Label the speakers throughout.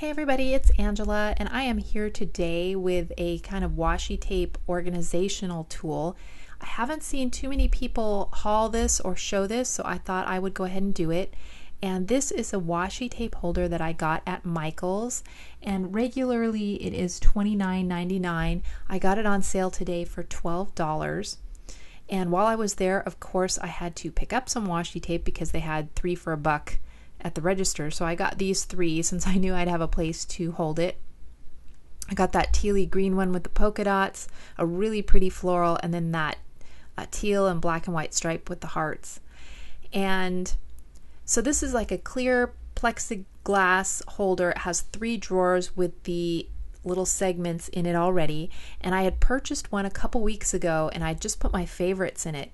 Speaker 1: Hey everybody, it's Angela, and I am here today with a kind of washi tape organizational tool. I haven't seen too many people haul this or show this, so I thought I would go ahead and do it. And this is a washi tape holder that I got at Michael's, and regularly it is $29.99. I got it on sale today for $12. And while I was there, of course, I had to pick up some washi tape because they had 3 for $1 at the register. So I got these 3 since I knew I'd have a place to hold it. I got that tealy green one with the polka dots, a really pretty floral, and then that teal and black and white stripe with the hearts. And so this is like a clear plexiglass holder. It has 3 drawers with the little segments in it already. And I had purchased one a couple weeks ago, and I just put my favorites in it.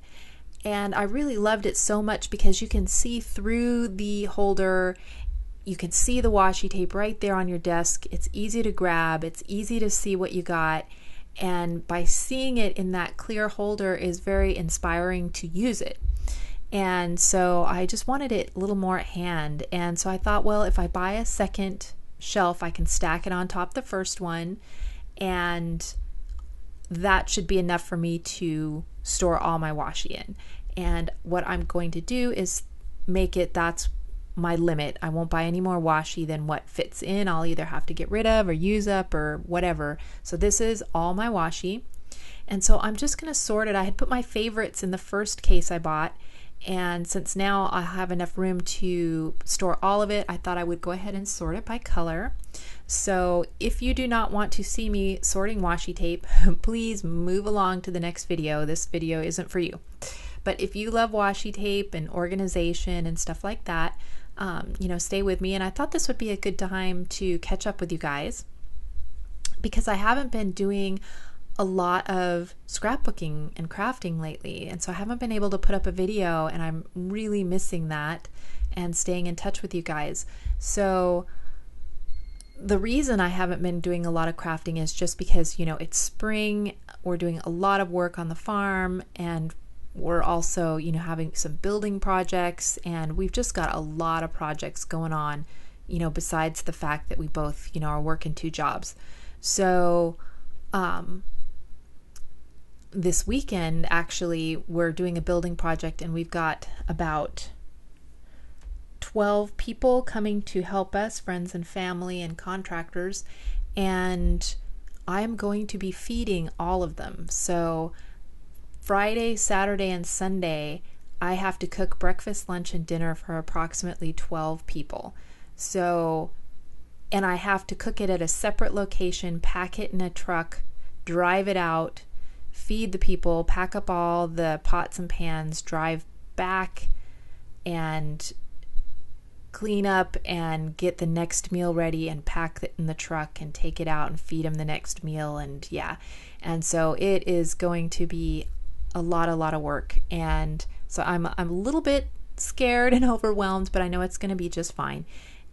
Speaker 1: And I really loved it so much because you can see through the holder. You can see the washi tape right there on your desk. It's easy to grab. It's easy to see what you got. And by seeing it in that clear holder is very inspiring to use it. And so I just wanted it a little more at hand. And so I thought, well, if I buy a second shelf, I can stack it on top of the first one. And that should be enough for me to store all my washi in. And what I'm going to do is make it, that's my limit. I won't buy any more washi than what fits in. I'll either have to get rid of or use up or whatever. So this is all my washi. And so I'm just going to sort it. I had put my favorites in the first case I bought. And since now I have enough room to store all of it, I thought I would go ahead and sort it by color. So if you do not want to see me sorting washi tape, please move along to the next video. This video isn't for you. But if you love washi tape and organization and stuff like that, stay with me. And I thought this would be a good time to catch up with you guys because I haven't been doing a lot of scrapbooking and crafting lately. And so I haven't been able to put up a video, and I'm really missing that and staying in touch with you guys. So the reason I haven't been doing a lot of crafting is just because, it's spring. We're doing a lot of work on the farm, and we're also, having some building projects, and we've just got a lot of projects going on, besides the fact that we both, are working 2 jobs. So, this weekend, actually, we're doing a building project, and we've got about 12 people coming to help us, friends and family and contractors, and I am going to be feeding all of them. So Friday, Saturday, and Sunday, I have to cook breakfast, lunch, and dinner for approximately 12 people. So, and I have to cook it at a separate location, pack it in a truck, drive it out, feed the people, pack up all the pots and pans, drive back, and clean up and get the next meal ready and pack it in the truck and take it out and feed them the next meal. And so it is going to be a lot of work. And so I'm a little bit scared and overwhelmed, but I know it's going to be just fine.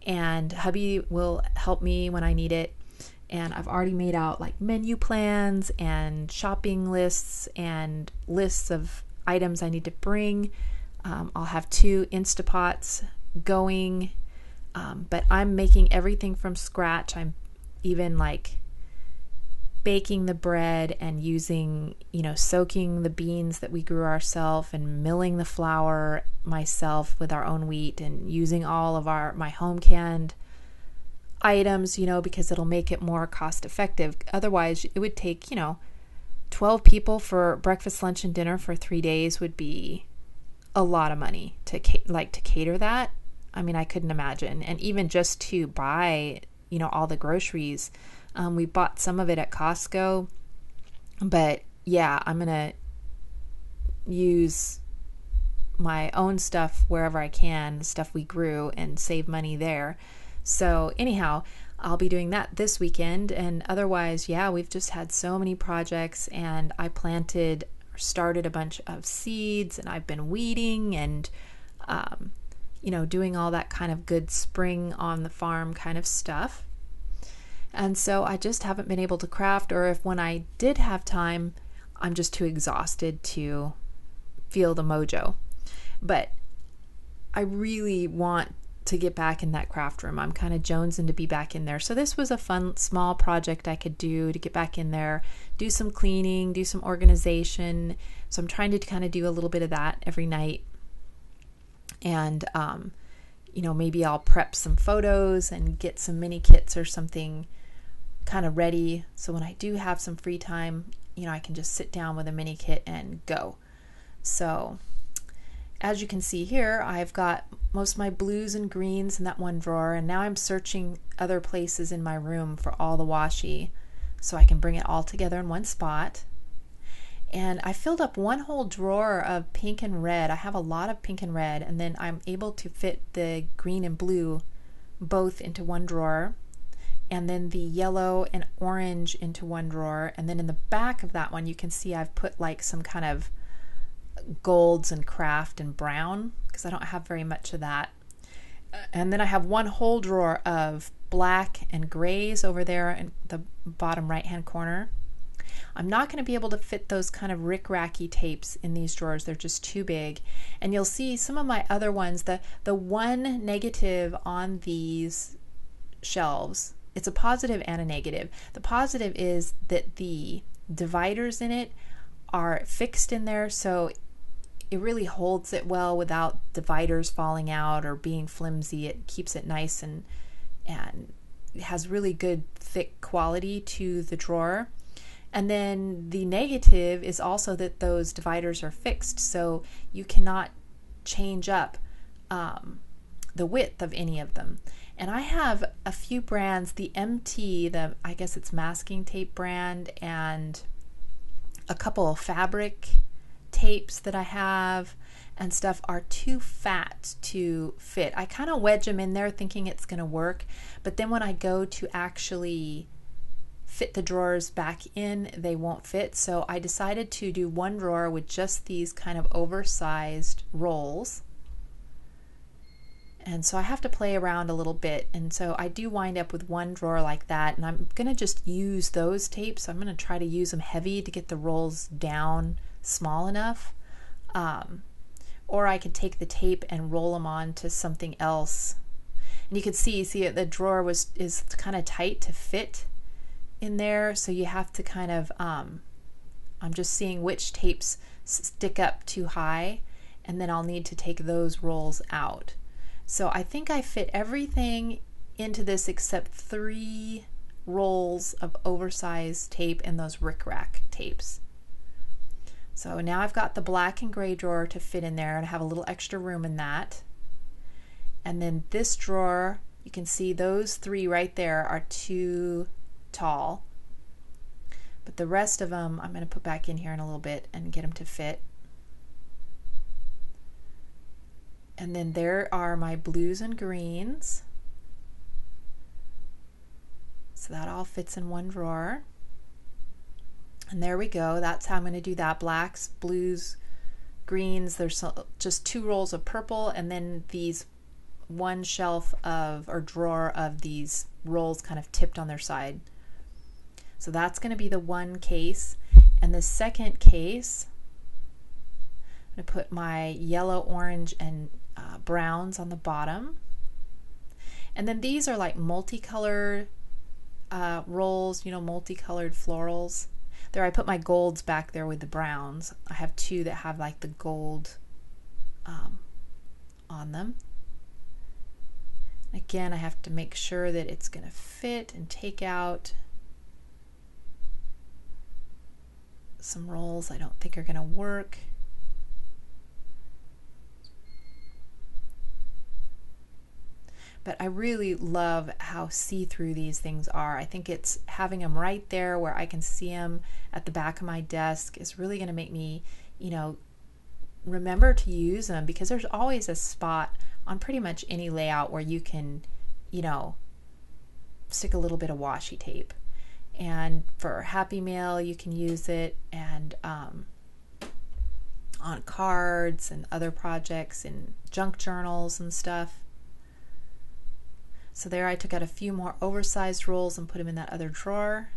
Speaker 1: And hubby will help me when I need it. And I've already made out like menu plans and shopping lists and lists of items I need to bring. I'll have 2 Instapots going, but I'm making everything from scratch. I'm even like baking the bread and using, soaking the beans that we grew ourselves and milling the flour myself with our own wheat and using all of my home canned items, because it'll make it more cost effective. Otherwise, it would take, 12 people for breakfast, lunch, and dinner for 3 days would be a lot of money to cater that. I mean, I couldn't imagine. And even just to buy, all the groceries, we bought some of it at Costco, but yeah, I'm going to use my own stuff wherever I can, stuff we grew, and save money there. So anyhow, I'll be doing that this weekend. And otherwise, yeah, we've just had so many projects, and I started a bunch of seeds, and I've been weeding and, doing all that kind of good spring on the farm kind of stuff. And so I just haven't been able to craft, or if when I did have time, I'm just too exhausted to feel the mojo. But I really want to get back in that craft room. I'm kind of jonesing to be back in there. So this was a fun, small project I could do to get back in there, do some cleaning, do some organization. So I'm trying to kind of do a little bit of that every night. And, maybe I'll prep some photos and get some mini kits or something kind of ready. So when I do have some free time, I can just sit down with a mini kit and go. So as you can see here, I've got most of my blues and greens in that one drawer, and now I'm searching other places in my room for all the washi so I can bring it all together in one spot. And I filled up one whole drawer of pink and red. I have a lot of pink and red, and then I'm able to fit the green and blue both into one drawer, and then the yellow and orange into one drawer. And then in the back of that one, you can see I've put like some kind of golds and craft and brown because I don't have very much of that. And then I have one whole drawer of black and grays over there in the bottom right hand corner. I'm not going to be able to fit those kind of rick-racky tapes in these drawers. They're just too big. And you'll see some of my other ones, the one negative on these shelves, it's a positive and a negative. The positive is that the dividers in it are fixed in there, so it really holds it well without dividers falling out or being flimsy. It keeps it nice and it has really good thick quality to the drawer. And then the negative is also that those dividers are fixed, so you cannot change up the width of any of them. And I have a few brands, the MT, I guess it's masking tape brand, and a couple of fabric tapes that I have and stuff are too fat to fit. I kind of wedge them in there thinking it's going to work, but then when I go to actually fit the drawers back in, they won't fit. So I decided to do one drawer with just these kind of oversized rolls. And so I have to play around a little bit. And so I do wind up with one drawer like that. And I'm going to just use those tapes. I'm going to try to use them heavy to get the rolls down small enough. Or I could take the tape and roll them on to something else. And you can see the drawer is kind of tight to fit in there. So you have to kind of, I'm just seeing which tapes stick up too high. And then I'll need to take those rolls out. So I think I fit everything into this except 3 rolls of oversized tape and those rickrack tapes. So now I've got the black and gray drawer to fit in there, and I have a little extra room in that. And then this drawer, you can see those 3 right there are too tall. But the rest of them I'm going to put back in here in a little bit and get them to fit. And then there are my blues and greens. So that all fits in one drawer. And there we go. That's how I'm going to do that. Blacks, blues, greens. There's just 2 rolls of purple, and then these one shelf or drawer of these rolls kind of tipped on their side. So that's going to be the one case. And the second case, I'm going to put my yellow, orange, and browns on the bottom. And then these are like multicolored rolls, multicolored florals. There I put my golds back there with the browns. I have 2 that have like the gold on them. Again, I have to make sure that it's going to fit and take out some rolls I don't think are going to work. But I really love how see-through these things are. I think it's having them right there where I can see them at the back of my desk is really going to make me, remember to use them, because there's always a spot on pretty much any layout where you can, stick a little bit of washi tape. And for Happy Mail, you can use it, and on cards and other projects and junk journals and stuff. So there I took out a few more oversized rolls and put them in that other drawer.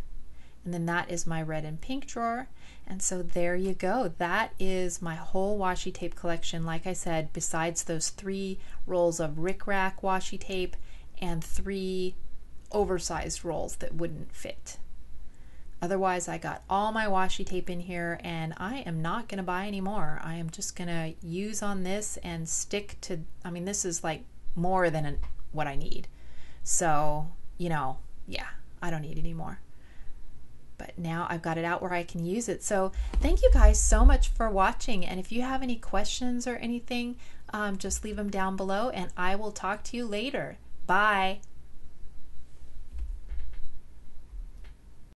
Speaker 1: And then that is my red and pink drawer. And so there you go. That is my whole washi tape collection. Like I said, besides those 3 rolls of rickrack washi tape and 3 oversized rolls that wouldn't fit. Otherwise, I got all my washi tape in here, and I am not going to buy any more. I am just going to use on this and stick to, I mean, this is like more than what I need. So, yeah, I don't need any more. But now I've got it out where I can use it. So thank you guys so much for watching. And if you have any questions or anything, just leave them down below, and I will talk to you later. Bye.